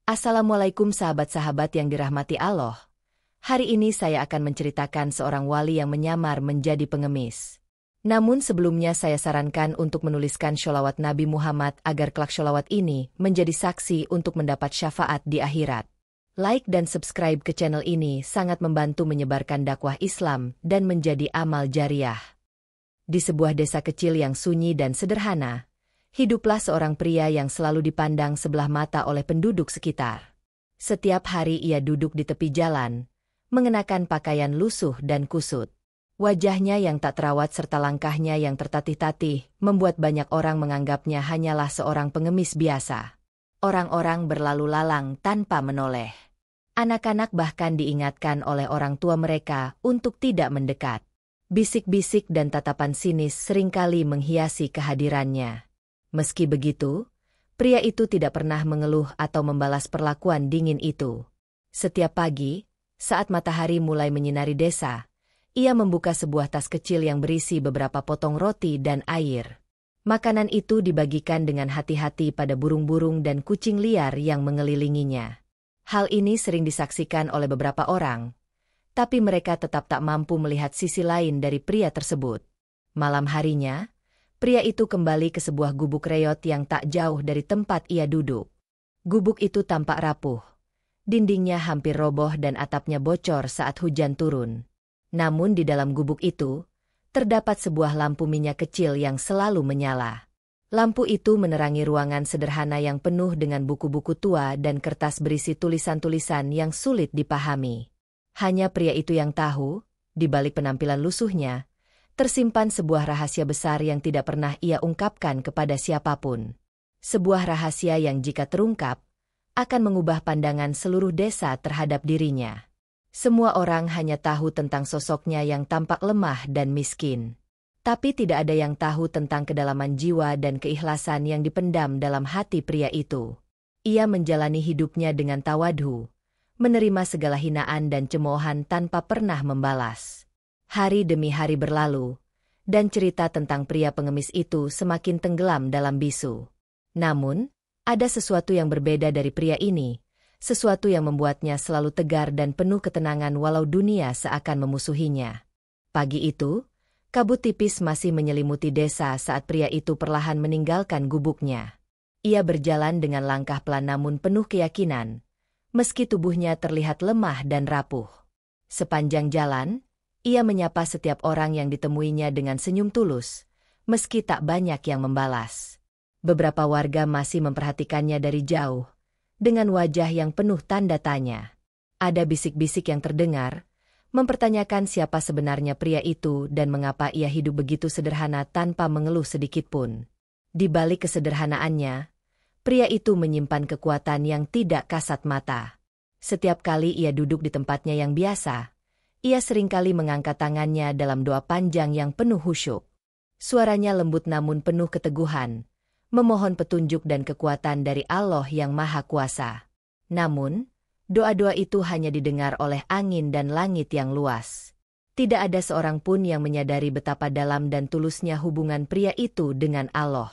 Assalamualaikum sahabat-sahabat yang dirahmati Allah. Hari ini saya akan menceritakan seorang wali yang menyamar menjadi pengemis. Namun sebelumnya saya sarankan untuk menuliskan sholawat Nabi Muhammad agar kelak sholawat ini menjadi saksi untuk mendapat syafaat di akhirat. Like dan subscribe ke channel ini sangat membantu menyebarkan dakwah Islam dan menjadi amal jariah. Di sebuah desa kecil yang sunyi dan sederhana, hiduplah seorang pria yang selalu dipandang sebelah mata oleh penduduk sekitar. Setiap hari ia duduk di tepi jalan, mengenakan pakaian lusuh dan kusut. Wajahnya yang tak terawat serta langkahnya yang tertatih-tatih membuat banyak orang menganggapnya hanyalah seorang pengemis biasa. Orang-orang berlalu lalang tanpa menoleh. Anak-anak bahkan diingatkan oleh orang tua mereka untuk tidak mendekat. Bisik-bisik dan tatapan sinis seringkali menghiasi kehadirannya. Meski begitu, pria itu tidak pernah mengeluh atau membalas perlakuan dingin itu. Setiap pagi, saat matahari mulai menyinari desa, ia membuka sebuah tas kecil yang berisi beberapa potong roti dan air. Makanan itu dibagikan dengan hati-hati pada burung-burung dan kucing liar yang mengelilinginya. Hal ini sering disaksikan oleh beberapa orang, tapi mereka tetap tak mampu melihat sisi lain dari pria tersebut. Malam harinya, pria itu kembali ke sebuah gubuk reot yang tak jauh dari tempat ia duduk. Gubuk itu tampak rapuh. Dindingnya hampir roboh dan atapnya bocor saat hujan turun. Namun di dalam gubuk itu, terdapat sebuah lampu minyak kecil yang selalu menyala. Lampu itu menerangi ruangan sederhana yang penuh dengan buku-buku tua dan kertas berisi tulisan-tulisan yang sulit dipahami. Hanya pria itu yang tahu, di balik penampilan lusuhnya, tersimpan sebuah rahasia besar yang tidak pernah ia ungkapkan kepada siapapun. Sebuah rahasia yang jika terungkap, akan mengubah pandangan seluruh desa terhadap dirinya. Semua orang hanya tahu tentang sosoknya yang tampak lemah dan miskin. Tapi tidak ada yang tahu tentang kedalaman jiwa dan keikhlasan yang dipendam dalam hati pria itu. Ia menjalani hidupnya dengan tawadhu, menerima segala hinaan dan cemoohan tanpa pernah membalas. Hari demi hari berlalu, dan cerita tentang pria pengemis itu semakin tenggelam dalam bisu. Namun, ada sesuatu yang berbeda dari pria ini, sesuatu yang membuatnya selalu tegar dan penuh ketenangan walau dunia seakan memusuhinya. Pagi itu, kabut tipis masih menyelimuti desa saat pria itu perlahan meninggalkan gubuknya. Ia berjalan dengan langkah pelan namun penuh keyakinan, meski tubuhnya terlihat lemah dan rapuh. Sepanjang jalan, ia menyapa setiap orang yang ditemuinya dengan senyum tulus, meski tak banyak yang membalas. Beberapa warga masih memperhatikannya dari jauh, dengan wajah yang penuh tanda tanya. Ada bisik-bisik yang terdengar, mempertanyakan siapa sebenarnya pria itu dan mengapa ia hidup begitu sederhana tanpa mengeluh sedikitpun. Di balik kesederhanaannya, pria itu menyimpan kekuatan yang tidak kasat mata. Setiap kali ia duduk di tempatnya yang biasa, ia seringkali mengangkat tangannya dalam doa panjang yang penuh khusyuk. Suaranya lembut namun penuh keteguhan, memohon petunjuk dan kekuatan dari Allah yang Maha Kuasa. Namun, doa-doa itu hanya didengar oleh angin dan langit yang luas. Tidak ada seorang pun yang menyadari betapa dalam dan tulusnya hubungan pria itu dengan Allah.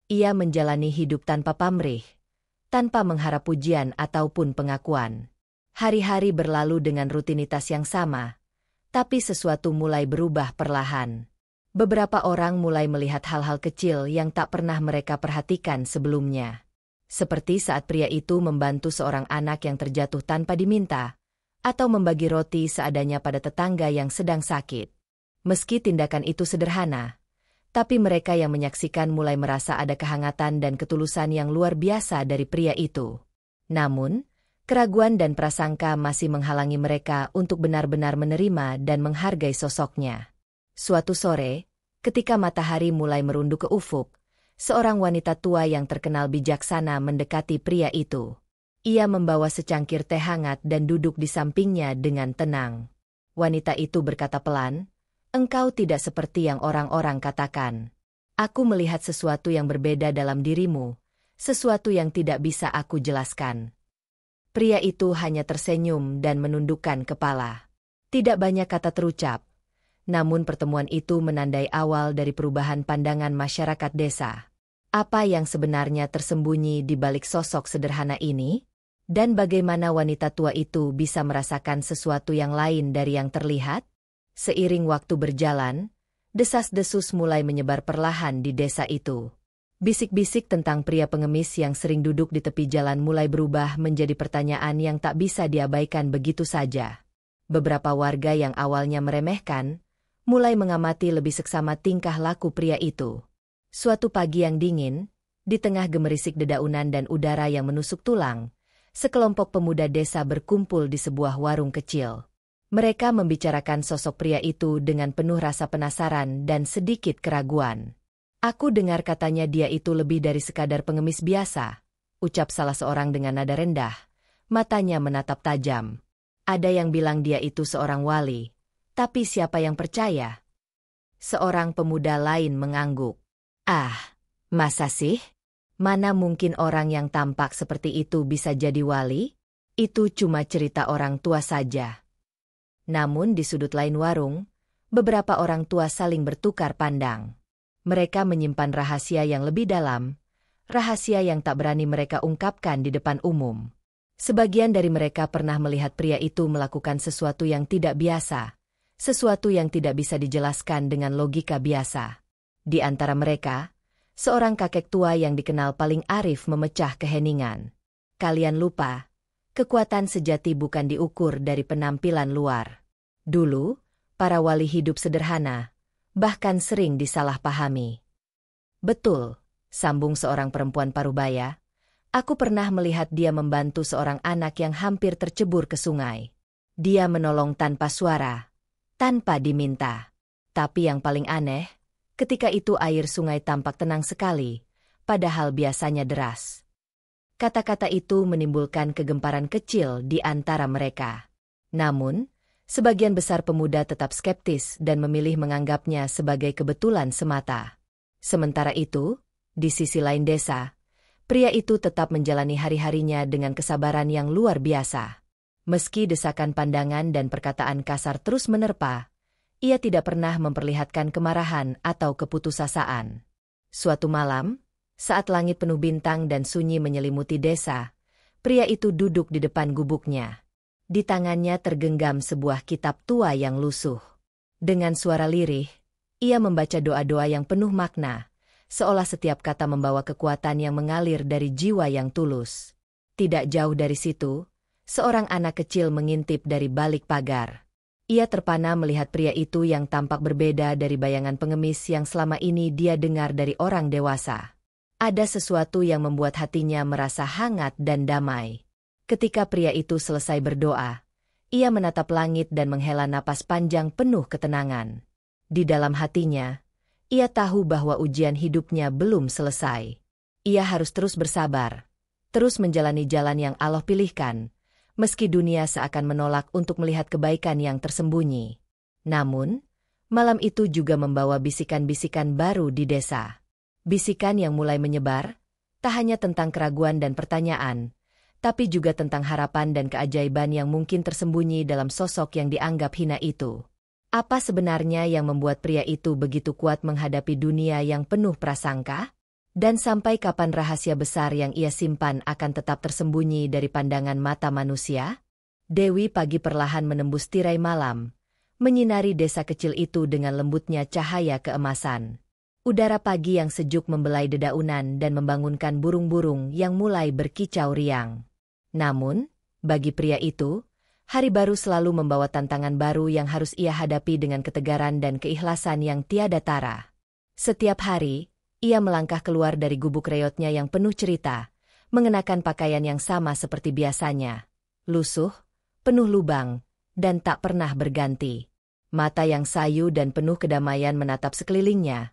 Ia menjalani hidup tanpa pamrih, tanpa mengharap pujian ataupun pengakuan. Hari-hari berlalu dengan rutinitas yang sama, tapi sesuatu mulai berubah perlahan. Beberapa orang mulai melihat hal-hal kecil yang tak pernah mereka perhatikan sebelumnya. Seperti saat pria itu membantu seorang anak yang terjatuh tanpa diminta, atau membagi roti seadanya pada tetangga yang sedang sakit. Meski tindakan itu sederhana, tapi mereka yang menyaksikan mulai merasa ada kehangatan dan ketulusan yang luar biasa dari pria itu. Namun, keraguan dan prasangka masih menghalangi mereka untuk benar-benar menerima dan menghargai sosoknya. Suatu sore, ketika matahari mulai merunduk ke ufuk, seorang wanita tua yang terkenal bijaksana mendekati pria itu. Ia membawa secangkir teh hangat dan duduk di sampingnya dengan tenang. Wanita itu berkata pelan, "Engkau tidak seperti yang orang-orang katakan. Aku melihat sesuatu yang berbeda dalam dirimu, sesuatu yang tidak bisa aku jelaskan." Pria itu hanya tersenyum dan menundukkan kepala. Tidak banyak kata terucap, namun pertemuan itu menandai awal dari perubahan pandangan masyarakat desa. Apa yang sebenarnya tersembunyi di balik sosok sederhana ini? Dan bagaimana wanita tua itu bisa merasakan sesuatu yang lain dari yang terlihat? Seiring waktu berjalan, desas-desus mulai menyebar perlahan di desa itu. Bisik-bisik tentang pria pengemis yang sering duduk di tepi jalan mulai berubah menjadi pertanyaan yang tak bisa diabaikan begitu saja. Beberapa warga yang awalnya meremehkan, mulai mengamati lebih seksama tingkah laku pria itu. Suatu pagi yang dingin, di tengah gemerisik dedaunan dan udara yang menusuk tulang, sekelompok pemuda desa berkumpul di sebuah warung kecil. Mereka membicarakan sosok pria itu dengan penuh rasa penasaran dan sedikit keraguan. "Aku dengar katanya dia itu lebih dari sekadar pengemis biasa," ucap salah seorang dengan nada rendah, matanya menatap tajam. "Ada yang bilang dia itu seorang wali, tapi siapa yang percaya?" Seorang pemuda lain mengangguk. "Ah, masa sih? Mana mungkin orang yang tampak seperti itu bisa jadi wali? Itu cuma cerita orang tua saja." Namun di sudut lain warung, beberapa orang tua saling bertukar pandang. Mereka menyimpan rahasia yang lebih dalam, rahasia yang tak berani mereka ungkapkan di depan umum. Sebagian dari mereka pernah melihat pria itu melakukan sesuatu yang tidak biasa, sesuatu yang tidak bisa dijelaskan dengan logika biasa. Di antara mereka, seorang kakek tua yang dikenal paling arif memecah keheningan. "Kalian lupa, kekuatan sejati bukan diukur dari penampilan luar. Dulu, para wali hidup sederhana, bahkan sering disalahpahami." "Betul," sambung seorang perempuan parubaya. "Aku pernah melihat dia membantu seorang anak yang hampir tercebur ke sungai. Dia menolong tanpa suara, tanpa diminta. Tapi yang paling aneh, ketika itu air sungai tampak tenang sekali, padahal biasanya deras." Kata-kata itu menimbulkan kegemparan kecil di antara mereka. Namun, sebagian besar pemuda tetap skeptis dan memilih menganggapnya sebagai kebetulan semata. Sementara itu, di sisi lain desa, pria itu tetap menjalani hari-harinya dengan kesabaran yang luar biasa. Meski desakan pandangan dan perkataan kasar terus menerpa, ia tidak pernah memperlihatkan kemarahan atau keputusasaan. Suatu malam, saat langit penuh bintang dan sunyi menyelimuti desa, pria itu duduk di depan gubuknya. Di tangannya tergenggam sebuah kitab tua yang lusuh. Dengan suara lirih, ia membaca doa-doa yang penuh makna, seolah setiap kata membawa kekuatan yang mengalir dari jiwa yang tulus. Tidak jauh dari situ, seorang anak kecil mengintip dari balik pagar. Ia terpana melihat pria itu yang tampak berbeda dari bayangan pengemis yang selama ini dia dengar dari orang dewasa. Ada sesuatu yang membuat hatinya merasa hangat dan damai. Ketika pria itu selesai berdoa, ia menatap langit dan menghela napas panjang penuh ketenangan. Di dalam hatinya, ia tahu bahwa ujian hidupnya belum selesai. Ia harus terus bersabar, terus menjalani jalan yang Allah pilihkan, meski dunia seakan menolak untuk melihat kebaikan yang tersembunyi. Namun, malam itu juga membawa bisikan-bisikan baru di desa. Bisikan yang mulai menyebar, tak hanya tentang keraguan dan pertanyaan, tapi juga tentang harapan dan keajaiban yang mungkin tersembunyi dalam sosok yang dianggap hina itu. Apa sebenarnya yang membuat pria itu begitu kuat menghadapi dunia yang penuh prasangka? Dan sampai kapan rahasia besar yang ia simpan akan tetap tersembunyi dari pandangan mata manusia? Dewi pagi perlahan menembus tirai malam, menyinari desa kecil itu dengan lembutnya cahaya keemasan. Udara pagi yang sejuk membelai dedaunan dan membangunkan burung-burung yang mulai berkicau riang. Namun, bagi pria itu, hari baru selalu membawa tantangan baru yang harus ia hadapi dengan ketegaran dan keikhlasan yang tiada tara. Setiap hari, ia melangkah keluar dari gubuk reotnya yang penuh cerita, mengenakan pakaian yang sama seperti biasanya, lusuh, penuh lubang, dan tak pernah berganti. Mata yang sayu dan penuh kedamaian menatap sekelilingnya,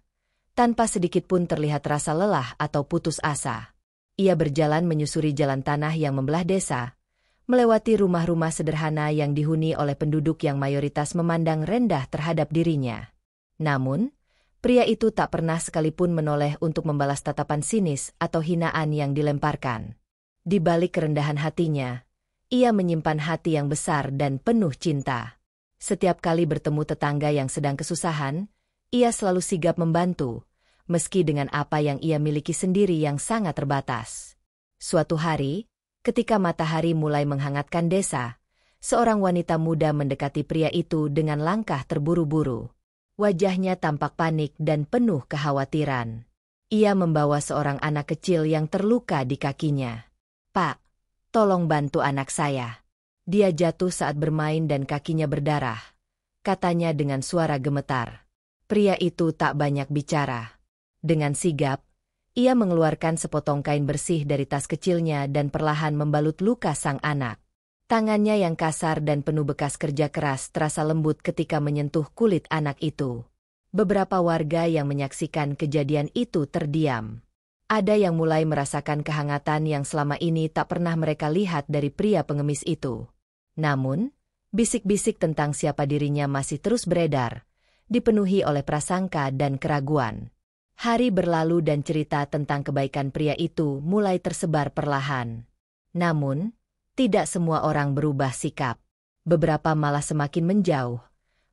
tanpa sedikit pun terlihat rasa lelah atau putus asa. Ia berjalan menyusuri jalan tanah yang membelah desa, melewati rumah-rumah sederhana yang dihuni oleh penduduk yang mayoritas memandang rendah terhadap dirinya. Namun, pria itu tak pernah sekalipun menoleh untuk membalas tatapan sinis atau hinaan yang dilemparkan. Di balik kerendahan hatinya, ia menyimpan hati yang besar dan penuh cinta. Setiap kali bertemu tetangga yang sedang kesusahan, ia selalu sigap membantu, meski dengan apa yang ia miliki sendiri yang sangat terbatas. Suatu hari, Ketika matahari mulai menghangatkan desa, seorang wanita muda mendekati pria itu dengan langkah terburu-buru. Wajahnya tampak panik dan penuh kekhawatiran. Ia membawa seorang anak kecil yang terluka di kakinya. "Pak, tolong bantu anak saya. Dia jatuh saat bermain dan kakinya berdarah," katanya dengan suara gemetar. Pria itu tak banyak bicara. Dengan sigap, ia mengeluarkan sepotong kain bersih dari tas kecilnya dan perlahan membalut luka sang anak. Tangannya yang kasar dan penuh bekas kerja keras terasa lembut ketika menyentuh kulit anak itu. Beberapa warga yang menyaksikan kejadian itu terdiam. Ada yang mulai merasakan kehangatan yang selama ini tak pernah mereka lihat dari pria pengemis itu. Namun, bisik-bisik tentang siapa dirinya masih terus beredar, dipenuhi oleh prasangka dan keraguan. Hari berlalu dan cerita tentang kebaikan pria itu mulai tersebar perlahan. Namun, tidak semua orang berubah sikap. Beberapa malah semakin menjauh,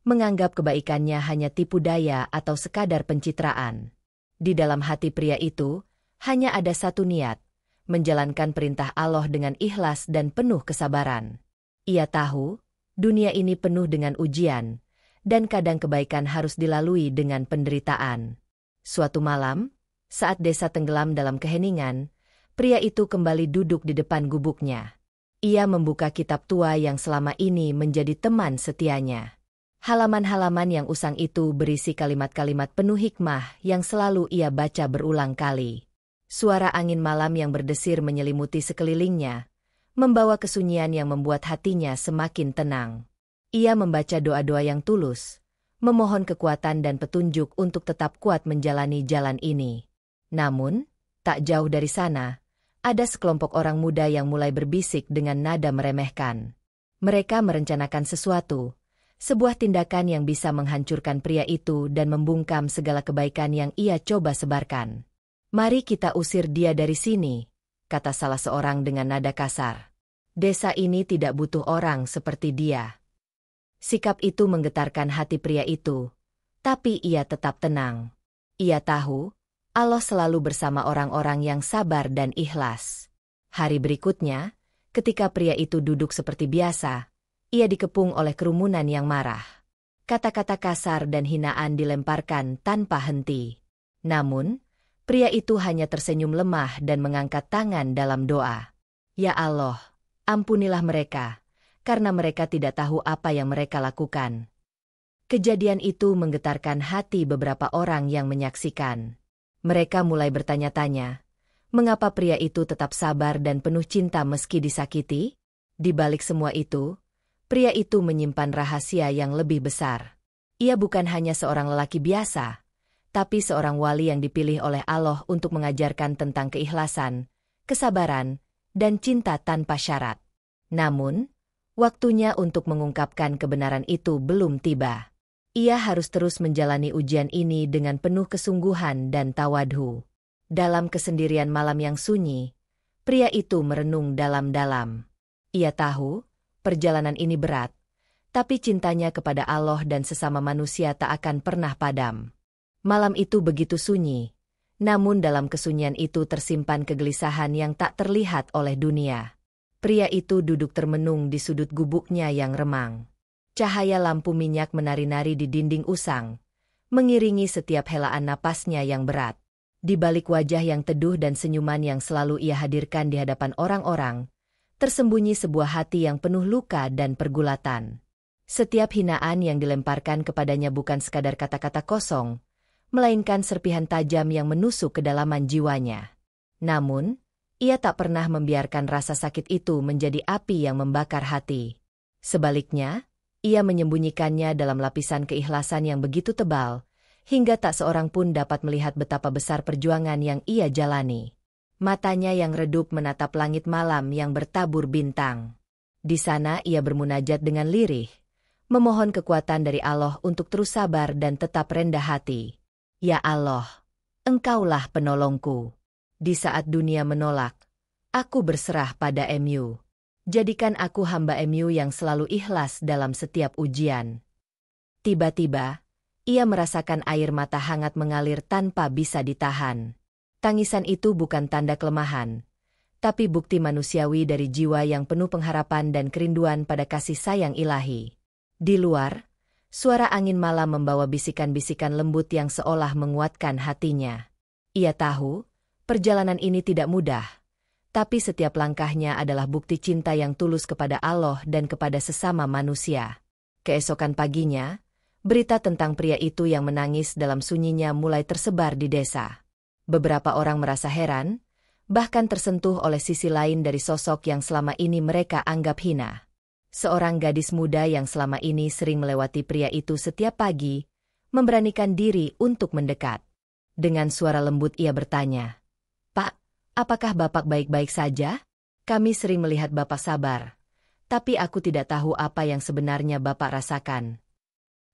menganggap kebaikannya hanya tipu daya atau sekadar pencitraan. Di dalam hati pria itu, hanya ada satu niat, menjalankan perintah Allah dengan ikhlas dan penuh kesabaran. Ia tahu, dunia ini penuh dengan ujian, dan kadang kebaikan harus dilalui dengan penderitaan. Suatu malam, saat desa tenggelam dalam keheningan, pria itu kembali duduk di depan gubuknya. Ia membuka kitab tua yang selama ini menjadi teman setianya. Halaman-halaman yang usang itu berisi kalimat-kalimat penuh hikmah yang selalu ia baca berulang kali. Suara angin malam yang berdesir menyelimuti sekelilingnya, membawa kesunyian yang membuat hatinya semakin tenang. Ia membaca doa-doa yang tulus, memohon kekuatan dan petunjuk untuk tetap kuat menjalani jalan ini. Namun, tak jauh dari sana, ada sekelompok orang muda yang mulai berbisik dengan nada meremehkan. Mereka merencanakan sesuatu, sebuah tindakan yang bisa menghancurkan pria itu dan membungkam segala kebaikan yang ia coba sebarkan. "Mari kita usir dia dari sini," kata salah seorang dengan nada kasar. "Desa ini tidak butuh orang seperti dia." Sikap itu menggetarkan hati pria itu, tapi ia tetap tenang. Ia tahu, Allah selalu bersama orang-orang yang sabar dan ikhlas. Hari berikutnya, ketika pria itu duduk seperti biasa, ia dikepung oleh kerumunan yang marah. Kata-kata kasar dan hinaan dilemparkan tanpa henti. Namun, pria itu hanya tersenyum lemah dan mengangkat tangan dalam doa. "Ya Allah, ampunilah mereka, karena mereka tidak tahu apa yang mereka lakukan." Kejadian itu menggetarkan hati beberapa orang yang menyaksikan. Mereka mulai bertanya-tanya, mengapa pria itu tetap sabar dan penuh cinta meski disakiti? Di balik semua itu, pria itu menyimpan rahasia yang lebih besar. Ia bukan hanya seorang lelaki biasa, tapi seorang wali yang dipilih oleh Allah untuk mengajarkan tentang keikhlasan, kesabaran, dan cinta tanpa syarat. Namun, waktunya untuk mengungkapkan kebenaran itu belum tiba. Ia harus terus menjalani ujian ini dengan penuh kesungguhan dan tawadhu. Dalam kesendirian malam yang sunyi, pria itu merenung dalam-dalam. Ia tahu, perjalanan ini berat, tapi cintanya kepada Allah dan sesama manusia tak akan pernah padam. Malam itu begitu sunyi, namun dalam kesunyian itu tersimpan kegelisahan yang tak terlihat oleh dunia. Pria itu duduk termenung di sudut gubuknya yang remang. Cahaya lampu minyak menari-nari di dinding usang, mengiringi setiap helaan napasnya yang berat. Di balik wajah yang teduh dan senyuman yang selalu ia hadirkan di hadapan orang-orang, tersembunyi sebuah hati yang penuh luka dan pergulatan. Setiap hinaan yang dilemparkan kepadanya bukan sekadar kata-kata kosong, melainkan serpihan tajam yang menusuk kedalaman jiwanya. Namun, ia tak pernah membiarkan rasa sakit itu menjadi api yang membakar hati. Sebaliknya, ia menyembunyikannya dalam lapisan keikhlasan yang begitu tebal, hingga tak seorang pun dapat melihat betapa besar perjuangan yang ia jalani. Matanya yang redup menatap langit malam yang bertabur bintang. Di sana ia bermunajat dengan lirih, memohon kekuatan dari Allah untuk terus sabar dan tetap rendah hati. "Ya Allah, Engkaulah penolongku. Di saat dunia menolak, aku berserah pada MU. Jadikan aku hamba MU yang selalu ikhlas dalam setiap ujian." Tiba-tiba, ia merasakan air mata hangat mengalir tanpa bisa ditahan. Tangisan itu bukan tanda kelemahan, tapi bukti manusiawi dari jiwa yang penuh pengharapan dan kerinduan pada kasih sayang ilahi. Di luar, suara angin malam membawa bisikan-bisikan lembut yang seolah menguatkan hatinya. Ia tahu, perjalanan ini tidak mudah, tapi setiap langkahnya adalah bukti cinta yang tulus kepada Allah dan kepada sesama manusia. Keesokan paginya, berita tentang pria itu yang menangis dalam sunyinya mulai tersebar di desa. Beberapa orang merasa heran, bahkan tersentuh oleh sisi lain dari sosok yang selama ini mereka anggap hina. Seorang gadis muda yang selama ini sering melewati pria itu setiap pagi, memberanikan diri untuk mendekat. Dengan suara lembut ia bertanya, "Pak, apakah Bapak baik-baik saja? Kami sering melihat Bapak sabar, tapi aku tidak tahu apa yang sebenarnya Bapak rasakan."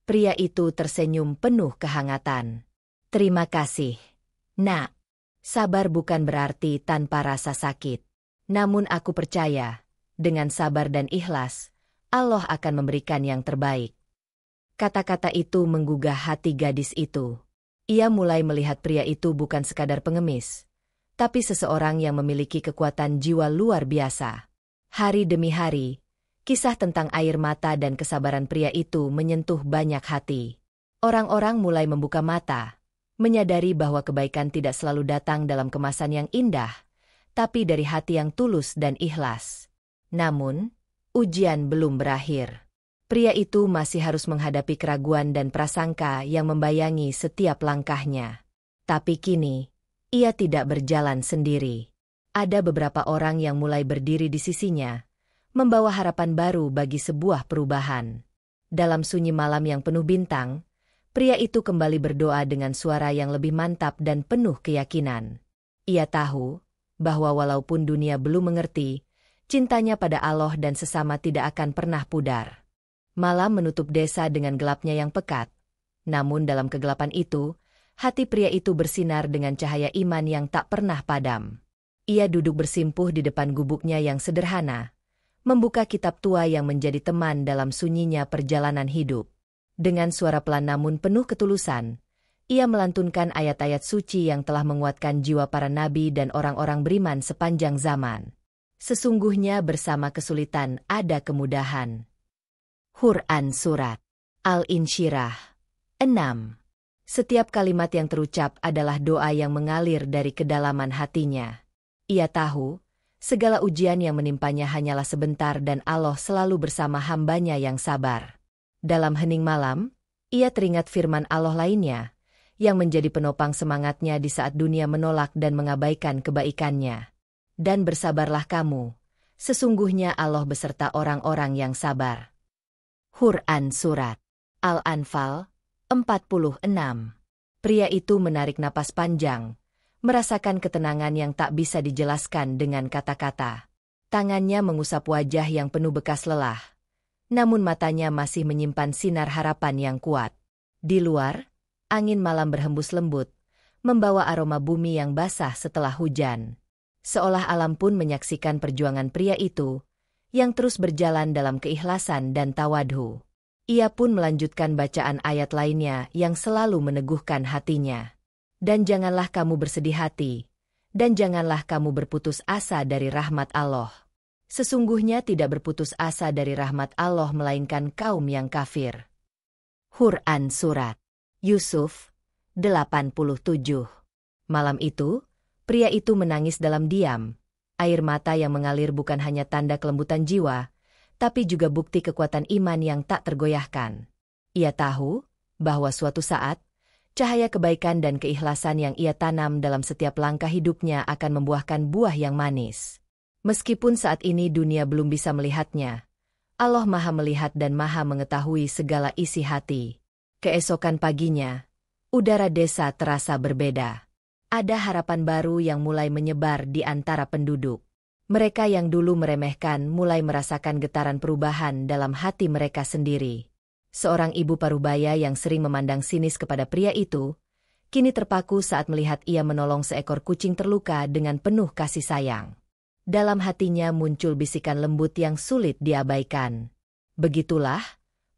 Pria itu tersenyum penuh kehangatan. "Terima kasih, Nak. Sabar bukan berarti tanpa rasa sakit. Namun aku percaya, dengan sabar dan ikhlas, Allah akan memberikan yang terbaik." Kata-kata itu menggugah hati gadis itu. Ia mulai melihat pria itu bukan sekadar pengemis, tapi seseorang yang memiliki kekuatan jiwa luar biasa. Hari demi hari, kisah tentang air mata dan kesabaran pria itu menyentuh banyak hati. Orang-orang mulai membuka mata, menyadari bahwa kebaikan tidak selalu datang dalam kemasan yang indah, tapi dari hati yang tulus dan ikhlas. Namun, ujian belum berakhir. Pria itu masih harus menghadapi keraguan dan prasangka yang membayangi setiap langkahnya. Tapi kini, ia tidak berjalan sendiri. Ada beberapa orang yang mulai berdiri di sisinya, membawa harapan baru bagi sebuah perubahan. Dalam sunyi malam yang penuh bintang, pria itu kembali berdoa dengan suara yang lebih mantap dan penuh keyakinan. Ia tahu bahwa walaupun dunia belum mengerti, cintanya pada Allah dan sesama tidak akan pernah pudar. Malam menutup desa dengan gelapnya yang pekat, namun dalam kegelapan itu, hati pria itu bersinar dengan cahaya iman yang tak pernah padam. Ia duduk bersimpuh di depan gubuknya yang sederhana, membuka kitab tua yang menjadi teman dalam sunyinya perjalanan hidup. Dengan suara pelan namun penuh ketulusan, ia melantunkan ayat-ayat suci yang telah menguatkan jiwa para nabi dan orang-orang beriman sepanjang zaman. Sesungguhnya bersama kesulitan ada kemudahan. Quran Surat Al-Insyirah 6. Setiap kalimat yang terucap adalah doa yang mengalir dari kedalaman hatinya. Ia tahu, segala ujian yang menimpanya hanyalah sebentar dan Allah selalu bersama hambanya yang sabar. Dalam hening malam, ia teringat firman Allah lainnya, yang menjadi penopang semangatnya di saat dunia menolak dan mengabaikan kebaikannya. Dan bersabarlah kamu, sesungguhnya Allah beserta orang-orang yang sabar. Quran Surat Al-Anfal 46. Pria itu menarik napas panjang, merasakan ketenangan yang tak bisa dijelaskan dengan kata-kata. Tangannya mengusap wajah yang penuh bekas lelah, namun matanya masih menyimpan sinar harapan yang kuat. Di luar, angin malam berhembus lembut, membawa aroma bumi yang basah setelah hujan. Seolah alam pun menyaksikan perjuangan pria itu, yang terus berjalan dalam keikhlasan dan tawadhu. Ia pun melanjutkan bacaan ayat lainnya yang selalu meneguhkan hatinya. Dan janganlah kamu bersedih hati, dan janganlah kamu berputus asa dari rahmat Allah. Sesungguhnya tidak berputus asa dari rahmat Allah melainkan kaum yang kafir. Quran Surat Yusuf 87. Malam itu, pria itu menangis dalam diam. Air mata yang mengalir bukan hanya tanda kelembutan jiwa, tapi juga bukti kekuatan iman yang tak tergoyahkan. Ia tahu bahwa suatu saat, cahaya kebaikan dan keikhlasan yang ia tanam dalam setiap langkah hidupnya akan membuahkan buah yang manis. Meskipun saat ini dunia belum bisa melihatnya, Allah Maha melihat dan Maha mengetahui segala isi hati. Keesokan paginya, udara desa terasa berbeda. Ada harapan baru yang mulai menyebar di antara penduduk. Mereka yang dulu meremehkan mulai merasakan getaran perubahan dalam hati mereka sendiri. Seorang ibu parubaya yang sering memandang sinis kepada pria itu, kini terpaku saat melihat ia menolong seekor kucing terluka dengan penuh kasih sayang. Dalam hatinya muncul bisikan lembut yang sulit diabaikan. Begitulah,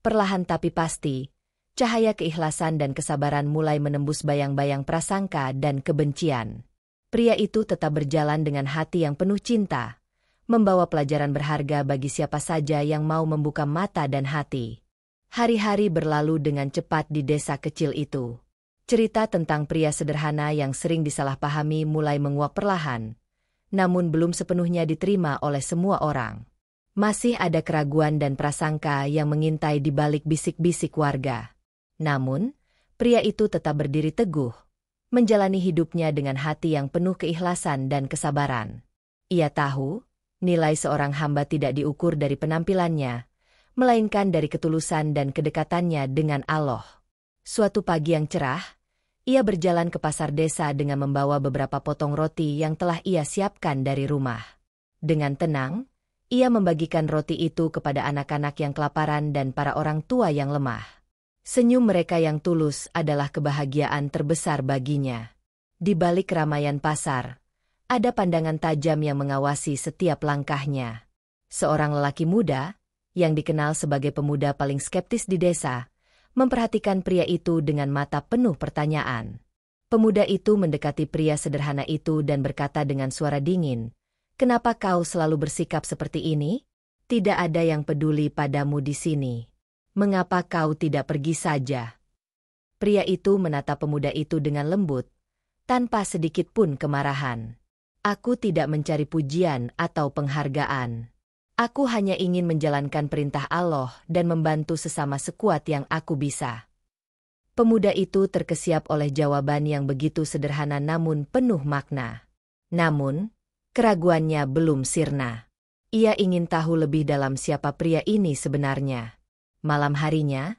perlahan tapi pasti, cahaya keikhlasan dan kesabaran mulai menembus bayang-bayang prasangka dan kebencian. Pria itu tetap berjalan dengan hati yang penuh cinta, membawa pelajaran berharga bagi siapa saja yang mau membuka mata dan hati. Hari-hari berlalu dengan cepat di desa kecil itu. Cerita tentang pria sederhana yang sering disalahpahami mulai menguap perlahan, namun belum sepenuhnya diterima oleh semua orang. Masih ada keraguan dan prasangka yang mengintai di balik bisik-bisik warga. Namun, pria itu tetap berdiri teguh, menjalani hidupnya dengan hati yang penuh keikhlasan dan kesabaran. Ia tahu, nilai seorang hamba tidak diukur dari penampilannya, melainkan dari ketulusan dan kedekatannya dengan Allah. Suatu pagi yang cerah, ia berjalan ke pasar desa dengan membawa beberapa potong roti yang telah ia siapkan dari rumah. Dengan tenang, ia membagikan roti itu kepada anak-anak yang kelaparan dan para orang tua yang lemah. Senyum mereka yang tulus adalah kebahagiaan terbesar baginya. Di balik keramaian pasar, ada pandangan tajam yang mengawasi setiap langkahnya. Seorang lelaki muda, yang dikenal sebagai pemuda paling skeptis di desa, memperhatikan pria itu dengan mata penuh pertanyaan. Pemuda itu mendekati pria sederhana itu dan berkata dengan suara dingin, "Kenapa kau selalu bersikap seperti ini? Tidak ada yang peduli padamu di sini. Mengapa kau tidak pergi saja?" Pria itu menatap pemuda itu dengan lembut, tanpa sedikit pun kemarahan. "Aku tidak mencari pujian atau penghargaan. Aku hanya ingin menjalankan perintah Allah dan membantu sesama sekuat yang aku bisa." Pemuda itu terkesiap oleh jawaban yang begitu sederhana namun penuh makna. Namun, keraguannya belum sirna. Ia ingin tahu lebih dalam siapa pria ini sebenarnya. Malam harinya,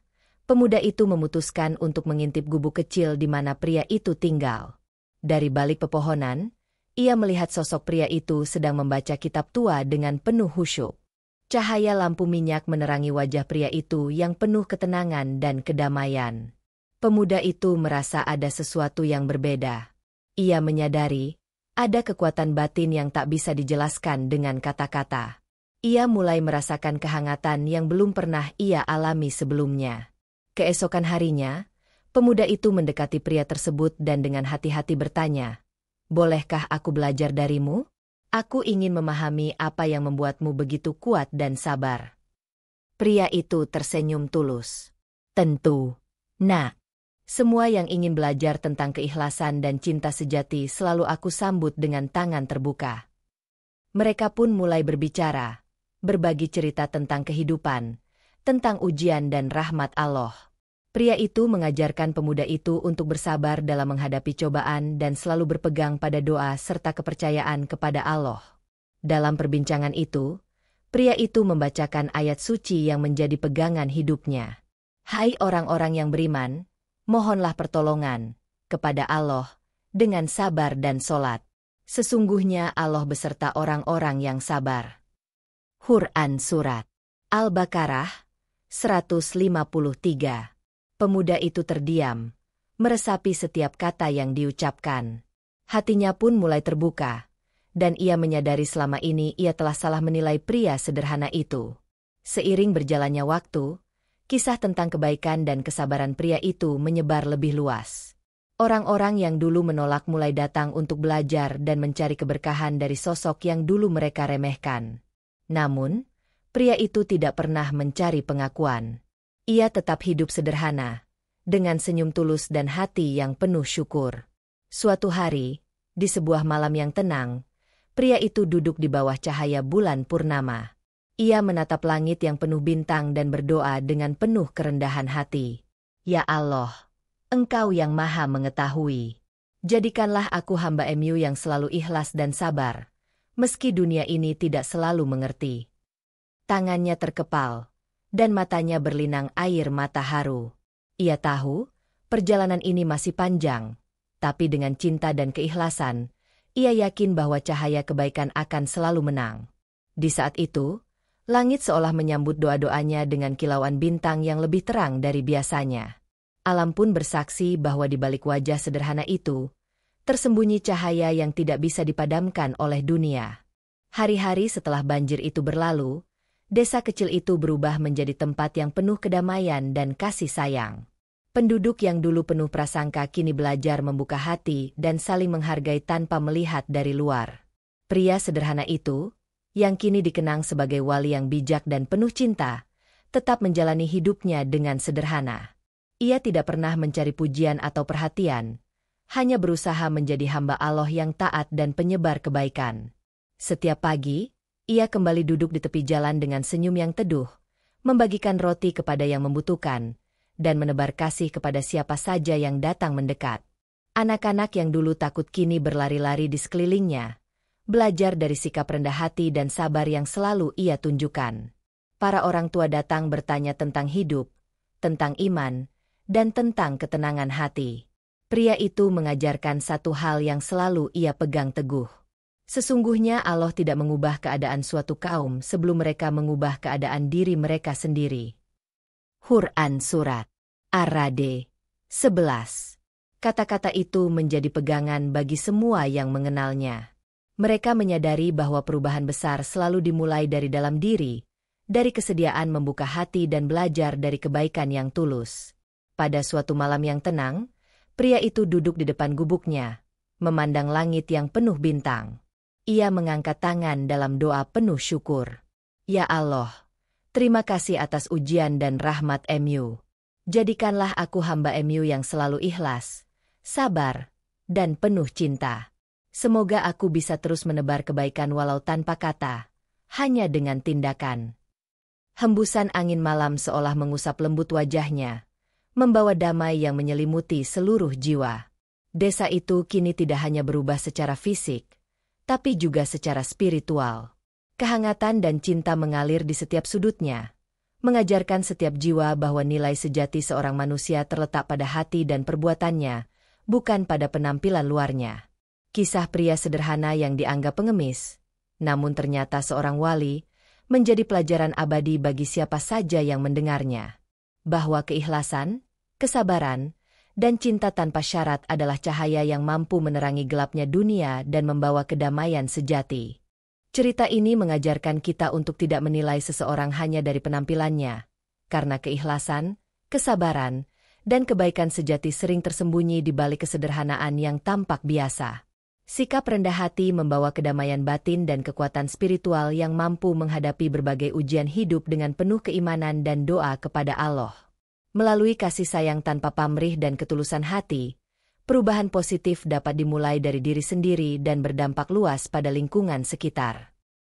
pemuda itu memutuskan untuk mengintip gubuk kecil di mana pria itu tinggal. Dari balik pepohonan, ia melihat sosok pria itu sedang membaca kitab tua dengan penuh khusyuk. Cahaya lampu minyak menerangi wajah pria itu yang penuh ketenangan dan kedamaian. Pemuda itu merasa ada sesuatu yang berbeda. Ia menyadari, ada kekuatan batin yang tak bisa dijelaskan dengan kata-kata. Ia mulai merasakan kehangatan yang belum pernah ia alami sebelumnya. Keesokan harinya, pemuda itu mendekati pria tersebut dan dengan hati-hati bertanya, "Bolehkah aku belajar darimu? Aku ingin memahami apa yang membuatmu begitu kuat dan sabar." Pria itu tersenyum tulus. "Tentu, Nak. Semua yang ingin belajar tentang keikhlasan dan cinta sejati selalu aku sambut dengan tangan terbuka." Mereka pun mulai berbicara, berbagi cerita tentang kehidupan, tentang ujian dan rahmat Allah. Pria itu mengajarkan pemuda itu untuk bersabar dalam menghadapi cobaan dan selalu berpegang pada doa serta kepercayaan kepada Allah. Dalam perbincangan itu, pria itu membacakan ayat suci yang menjadi pegangan hidupnya. "Hai orang-orang yang beriman, mohonlah pertolongan kepada Allah dengan sabar dan solat. Sesungguhnya Allah beserta orang-orang yang sabar." Quran Surat Al-Baqarah 153. Pemuda itu terdiam, meresapi setiap kata yang diucapkan. Hatinya pun mulai terbuka, dan ia menyadari selama ini ia telah salah menilai pria sederhana itu. Seiring berjalannya waktu, kisah tentang kebaikan dan kesabaran pria itu menyebar lebih luas. Orang-orang yang dulu menolak mulai datang untuk belajar dan mencari keberkahan dari sosok yang dulu mereka remehkan. Namun, pria itu tidak pernah mencari pengakuan. Ia tetap hidup sederhana, dengan senyum tulus dan hati yang penuh syukur. Suatu hari, di sebuah malam yang tenang, pria itu duduk di bawah cahaya bulan purnama. Ia menatap langit yang penuh bintang dan berdoa dengan penuh kerendahan hati. "Ya Allah, Engkau yang Maha Mengetahui. Jadikanlah aku hamba-Mu yang selalu ikhlas dan sabar, meski dunia ini tidak selalu mengerti." Tangannya terkepal, dan matanya berlinang air mata haru. Ia tahu, perjalanan ini masih panjang, tapi dengan cinta dan keikhlasan, ia yakin bahwa cahaya kebaikan akan selalu menang. Di saat itu, langit seolah menyambut doa-doanya dengan kilauan bintang yang lebih terang dari biasanya. Alam pun bersaksi bahwa di balik wajah sederhana itu, tersembunyi cahaya yang tidak bisa dipadamkan oleh dunia. Hari-hari setelah banjir itu berlalu, desa kecil itu berubah menjadi tempat yang penuh kedamaian dan kasih sayang. Penduduk yang dulu penuh prasangka kini belajar membuka hati dan saling menghargai tanpa melihat dari luar. Pria sederhana itu, yang kini dikenang sebagai wali yang bijak dan penuh cinta, tetap menjalani hidupnya dengan sederhana. Ia tidak pernah mencari pujian atau perhatian, hanya berusaha menjadi hamba Allah yang taat dan penyebar kebaikan. Setiap pagi, ia kembali duduk di tepi jalan dengan senyum yang teduh, membagikan roti kepada yang membutuhkan, dan menebar kasih kepada siapa saja yang datang mendekat. Anak-anak yang dulu takut kini berlari-lari di sekelilingnya, belajar dari sikap rendah hati dan sabar yang selalu ia tunjukkan. Para orang tua datang bertanya tentang hidup, tentang iman, dan tentang ketenangan hati. Pria itu mengajarkan satu hal yang selalu ia pegang teguh. Sesungguhnya Allah tidak mengubah keadaan suatu kaum sebelum mereka mengubah keadaan diri mereka sendiri. Quran Surat Ar-Ra'd 11. Kata-kata itu menjadi pegangan bagi semua yang mengenalnya. Mereka menyadari bahwa perubahan besar selalu dimulai dari dalam diri, dari kesediaan membuka hati dan belajar dari kebaikan yang tulus. Pada suatu malam yang tenang, pria itu duduk di depan gubuknya, memandang langit yang penuh bintang. Ia mengangkat tangan dalam doa penuh syukur. Ya Allah, terima kasih atas ujian dan rahmat MU. Jadikanlah aku hamba MU yang selalu ikhlas, sabar, dan penuh cinta. Semoga aku bisa terus menebar kebaikan walau tanpa kata, hanya dengan tindakan. Hembusan angin malam seolah mengusap lembut wajahnya, membawa damai yang menyelimuti seluruh jiwa. Desa itu kini tidak hanya berubah secara fisik, tapi juga secara spiritual. Kehangatan dan cinta mengalir di setiap sudutnya, mengajarkan setiap jiwa bahwa nilai sejati seorang manusia terletak pada hati dan perbuatannya, bukan pada penampilan luarnya. Kisah pria sederhana yang dianggap pengemis, namun ternyata seorang wali, menjadi pelajaran abadi bagi siapa saja yang mendengarnya. Bahwa keikhlasan, kesabaran, dan cinta tanpa syarat adalah cahaya yang mampu menerangi gelapnya dunia dan membawa kedamaian sejati. Cerita ini mengajarkan kita untuk tidak menilai seseorang hanya dari penampilannya, karena keikhlasan, kesabaran, dan kebaikan sejati sering tersembunyi di balik kesederhanaan yang tampak biasa. Sikap rendah hati membawa kedamaian batin dan kekuatan spiritual yang mampu menghadapi berbagai ujian hidup dengan penuh keimanan dan doa kepada Allah. Melalui kasih sayang tanpa pamrih dan ketulusan hati, perubahan positif dapat dimulai dari diri sendiri dan berdampak luas pada lingkungan sekitar.